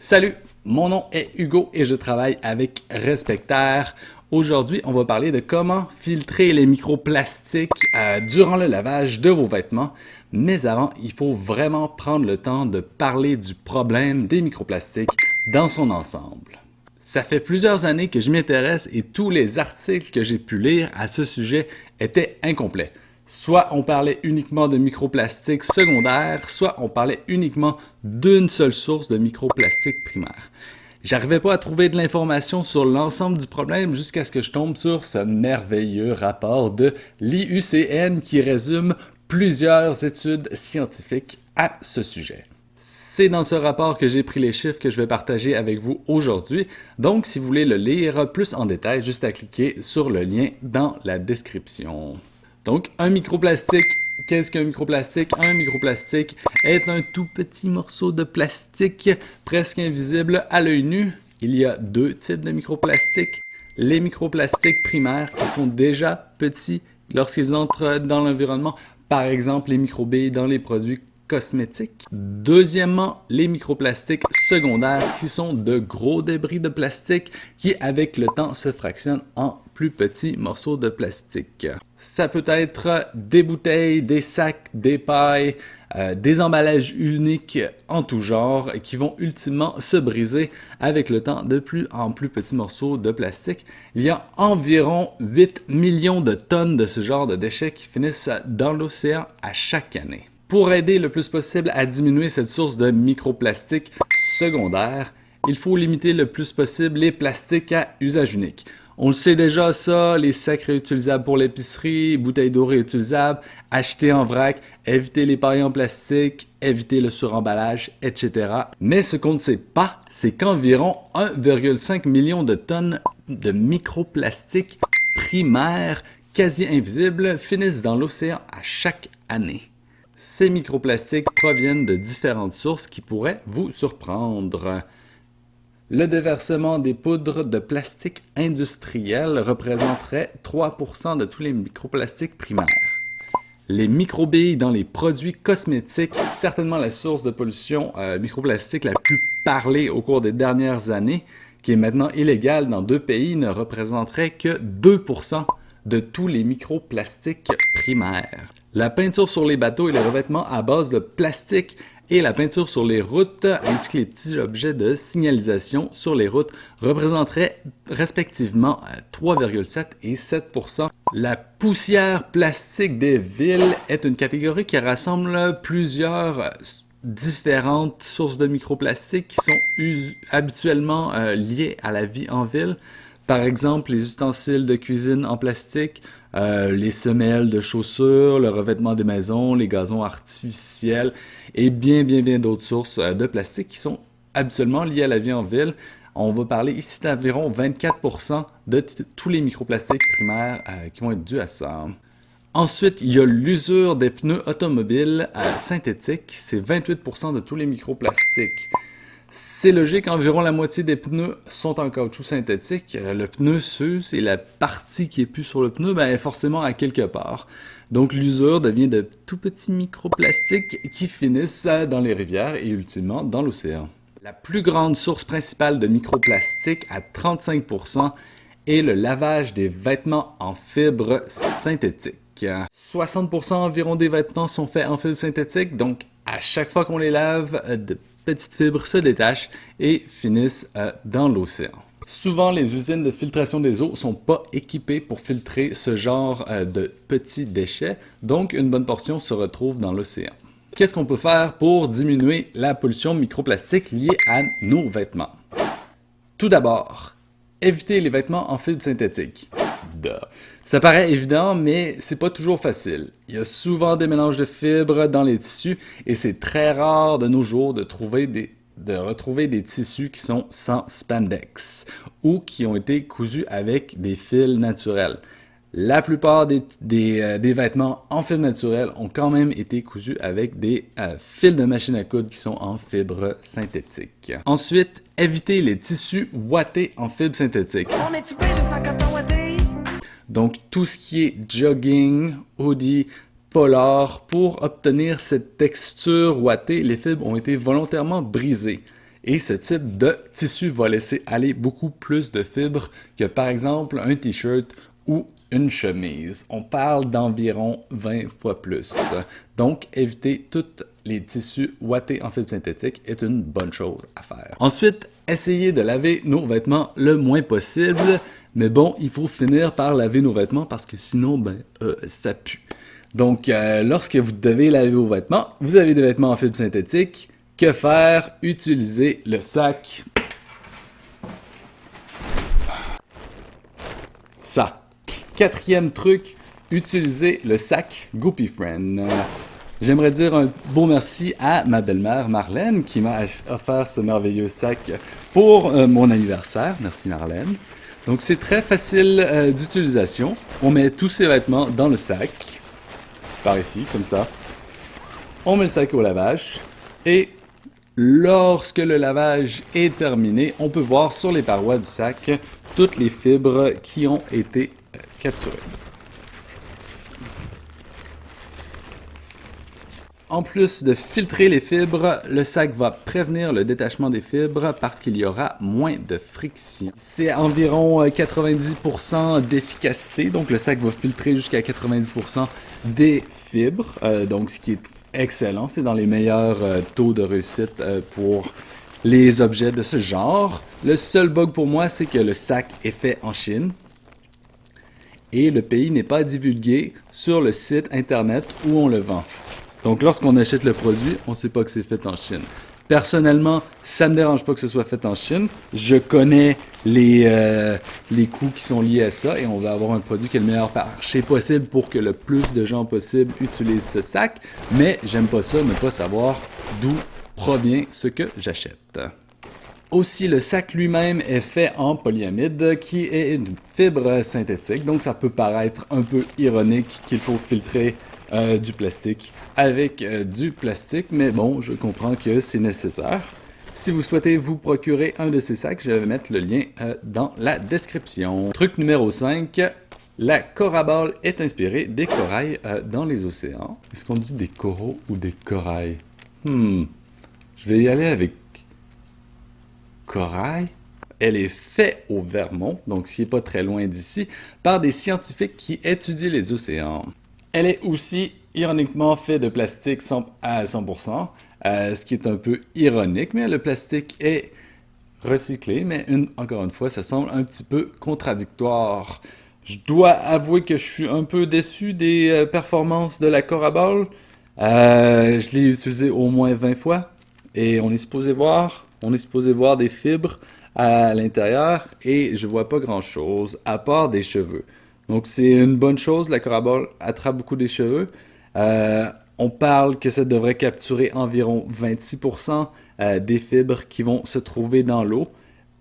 Salut, mon nom est Hugo et je travaille avec Respectaire. Aujourd'hui, on va parler de comment filtrer les microplastiques durant le lavage de vos vêtements. Mais avant, il faut vraiment prendre le temps de parler du problème des microplastiques dans son ensemble. Ça fait plusieurs années que je m'y intéresse et tous les articles que j'ai pu lire à ce sujet étaient incomplets. Soit on parlait uniquement de microplastiques secondaires, soit on parlait uniquement d'une seule source de microplastiques primaires. J'arrivais pas à trouver de l'information sur l'ensemble du problème jusqu'à ce que je tombe sur ce merveilleux rapport de l'IUCN qui résume plusieurs études scientifiques à ce sujet. C'est dans ce rapport que j'ai pris les chiffres que je vais partager avec vous aujourd'hui. Donc, si vous voulez le lire plus en détail, juste à cliquer sur le lien dans la description. Donc, un microplastique. Qu'est-ce qu'un microplastique? Un microplastique est un tout petit morceau de plastique presque invisible à l'œil nu. Il y a deux types de microplastiques. Les microplastiques primaires qui sont déjà petits lorsqu'ils entrent dans l'environnement. Par exemple, les microbilles dans les produits cosmétiques. Deuxièmement, les microplastiques secondaires qui sont de gros débris de plastique qui, avec le temps, se fractionnent en plus petits morceaux de plastique. Ça peut être des bouteilles, des sacs, des pailles, des emballages uniques en tout genre qui vont ultimement se briser avec le temps de plus en plus petits morceaux de plastique. Il y a environ 8 millions de tonnes de ce genre de déchets qui finissent dans l'océan à chaque année. Pour aider le plus possible à diminuer cette source de microplastiques secondaires, il faut limiter le plus possible les plastiques à usage unique. On le sait déjà ça, les sacs réutilisables pour l'épicerie, bouteilles d'eau réutilisables, acheter en vrac, éviter les pailles en plastique, éviter le suremballage, etc. Mais ce qu'on ne sait pas, c'est qu'environ 1,5 million de tonnes de microplastiques primaires quasi invisibles finissent dans l'océan à chaque année. Ces microplastiques proviennent de différentes sources qui pourraient vous surprendre. Le déversement des poudres de plastique industriel représenterait 3% de tous les microplastiques primaires. Les microbilles dans les produits cosmétiques, certainement la source de pollution microplastique la plus parlée au cours des dernières années, qui est maintenant illégale dans 2 pays, ne représenterait que 2% de tous les microplastiques primaires. La peinture sur les bateaux et les revêtements à base de plastique et la peinture sur les routes, ainsi que les petits objets de signalisation sur les routes, représenteraient respectivement 3,7 et 7%. La poussière plastique des villes est une catégorie qui rassemble plusieurs différentes sources de microplastiques qui sont habituellement liées à la vie en ville. Par exemple, les ustensiles de cuisine en plastique, les semelles de chaussures, le revêtement des maisons, les gazons artificiels et bien d'autres sources de plastique qui sont habituellement liées à la vie en ville. On va parler ici d'environ 24% de tous les microplastiques primaires qui vont être dus à ça. Ensuite, il y a l'usure des pneus automobiles synthétiques, c'est 28% de tous les microplastiques. C'est logique, environ la moitié des pneus sont en caoutchouc synthétique. Le pneu s'use et la partie qui est plus sur le pneu est forcément à quelque part. Donc l'usure devient de tout petits microplastiques qui finissent dans les rivières et ultimement dans l'océan. La plus grande source principale de microplastiques, à 35%, est le lavage des vêtements en fibres synthétiques. 60% environ des vêtements sont faits en fibres synthétiques, donc à chaque fois qu'on les lave, de petites fibres se détachent et finissent dans l'océan. Souvent, les usines de filtration des eaux ne sont pas équipées pour filtrer ce genre de petits déchets, donc une bonne portion se retrouve dans l'océan. Qu'est-ce qu'on peut faire pour diminuer la pollution microplastique liée à nos vêtements? Tout d'abord, éviter les vêtements en fibres synthétiques. Ça paraît évident, mais c'est pas toujours facile. Il y a souvent des mélanges de fibres dans les tissus et c'est très rare de nos jours de retrouver des tissus qui sont sans spandex ou qui ont été cousus avec des fils naturels. La plupart des vêtements en fibres naturelles ont quand même été cousus avec des fils de machine à coudre qui sont en fibres synthétiques. Ensuite, éviter les tissus ouatés en fibres synthétiques. Donc, tout ce qui est jogging, hoodie, polar, pour obtenir cette texture ouatée, les fibres ont été volontairement brisées. Et ce type de tissu va laisser aller beaucoup plus de fibres que par exemple un t-shirt ou une chemise. On parle d'environ 20 fois plus. Donc, éviter tous les tissus ouatés en fibres synthétiques est une bonne chose à faire. Ensuite, essayez de laver nos vêtements le moins possible. Mais bon, il faut finir par laver nos vêtements parce que sinon, ça pue. Donc, lorsque vous devez laver vos vêtements, vous avez des vêtements en fibres synthétiques. Que faire? Utilisez le sac. Ça. Quatrième truc, utilisez le sac Goopy Friend. J'aimerais dire un beau merci à ma belle-mère Marlène qui m'a offert ce merveilleux sac pour mon anniversaire. Merci Marlène. Donc c'est très facile d'utilisation. On met tous ses vêtements dans le sac, par ici, comme ça. On met le sac au lavage et lorsque le lavage est terminé, on peut voir sur les parois du sac toutes les fibres qui ont été capturées. En plus de filtrer les fibres, le sac va prévenir le détachement des fibres parce qu'il y aura moins de friction. C'est environ 90% d'efficacité, donc le sac va filtrer jusqu'à 90% des fibres, donc ce qui est excellent. C'est dans les meilleurs taux de réussite pour les objets de ce genre. Le seul bug pour moi, c'est que le sac est fait en Chine et le pays n'est pas divulgué sur le site internet où on le vend. Donc, lorsqu'on achète le produit, on ne sait pas que c'est fait en Chine. Personnellement, ça ne me dérange pas que ce soit fait en Chine. Je connais les coûts qui sont liés à ça et on va avoir un produit qui est le meilleur marché possible pour que le plus de gens possible utilisent ce sac. Mais j'aime pas ça, ne pas savoir d'où provient ce que j'achète. Aussi, le sac lui-même est fait en polyamide, qui est une fibre synthétique. Donc, ça peut paraître un peu ironique qu'il faut filtrer du plastique avec du plastique, mais bon, je comprends que c'est nécessaire. Si vous souhaitez vous procurer un de ces sacs, je vais mettre le lien dans la description. Truc numéro 5, la Coraball est inspirée des corails dans les océans. Est-ce qu'on dit des coraux ou des corails? Je vais y aller avec corail. Elle est faite au Vermont, donc ce qui n'est pas très loin d'ici, par des scientifiques qui étudient les océans. Elle est aussi ironiquement faite de plastique à 100%, ce qui est un peu ironique, mais le plastique est recyclé, mais encore une fois, ça semble un petit peu contradictoire. Je dois avouer que je suis un peu déçu des performances de la Coraball. Je l'ai utilisé au moins 20 fois et on est supposé voir des fibres à l'intérieur et je vois pas grand chose à part des cheveux. Donc c'est une bonne chose, la Coraball attrape beaucoup des cheveux. On parle que ça devrait capturer environ 26% des fibres qui vont se trouver dans l'eau.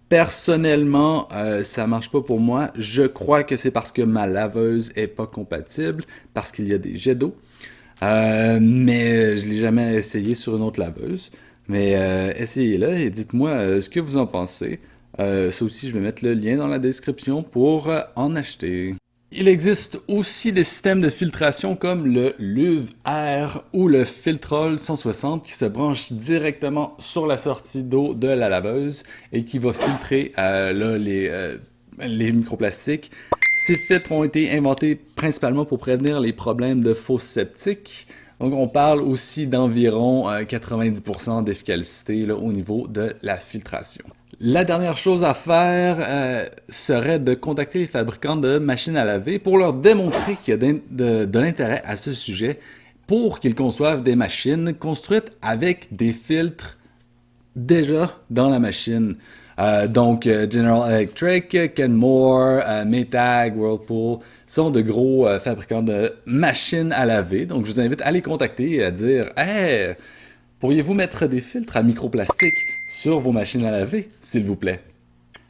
Personnellement, ça marche pas pour moi. Je crois que c'est parce que ma laveuse est pas compatible, parce qu'il y a des jets d'eau. Mais je l'ai jamais essayé sur une autre laveuse. Mais essayez-le et dites-moi ce que vous en pensez. Ça aussi, je vais mettre le lien dans la description pour en acheter. Il existe aussi des systèmes de filtration comme le Luv-Air ou le Filtrol 160 qui se branchent directement sur la sortie d'eau de la laveuse et qui va filtrer les microplastiques. Ces filtres ont été inventés principalement pour prévenir les problèmes de fosses septiques. Donc on parle aussi d'environ 90% d'efficacité au niveau de la filtration. La dernière chose à faire serait de contacter les fabricants de machines à laver pour leur démontrer qu'il y a de l'intérêt à ce sujet pour qu'ils conçoivent des machines construites avec des filtres déjà dans la machine. Donc General Electric, Kenmore, Maytag, Whirlpool sont de gros fabricants de machines à laver. Donc je vous invite à les contacter et à dire « Hey, pourriez-vous mettre des filtres à microplastique sur vos machines à laver, s'il vous plaît? »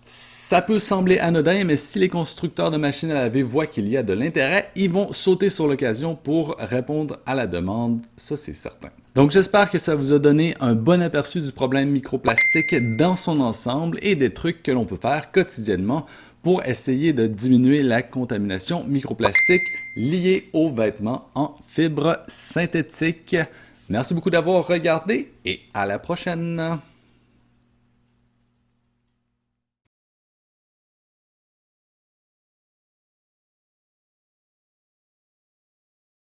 Ça peut sembler anodin, mais si les constructeurs de machines à laver voient qu'il y a de l'intérêt, ils vont sauter sur l'occasion pour répondre à la demande, ça c'est certain. Donc j'espère que ça vous a donné un bon aperçu du problème microplastique dans son ensemble et des trucs que l'on peut faire quotidiennement pour essayer de diminuer la contamination microplastique liée aux vêtements en fibres synthétiques. Merci beaucoup d'avoir regardé et à la prochaine!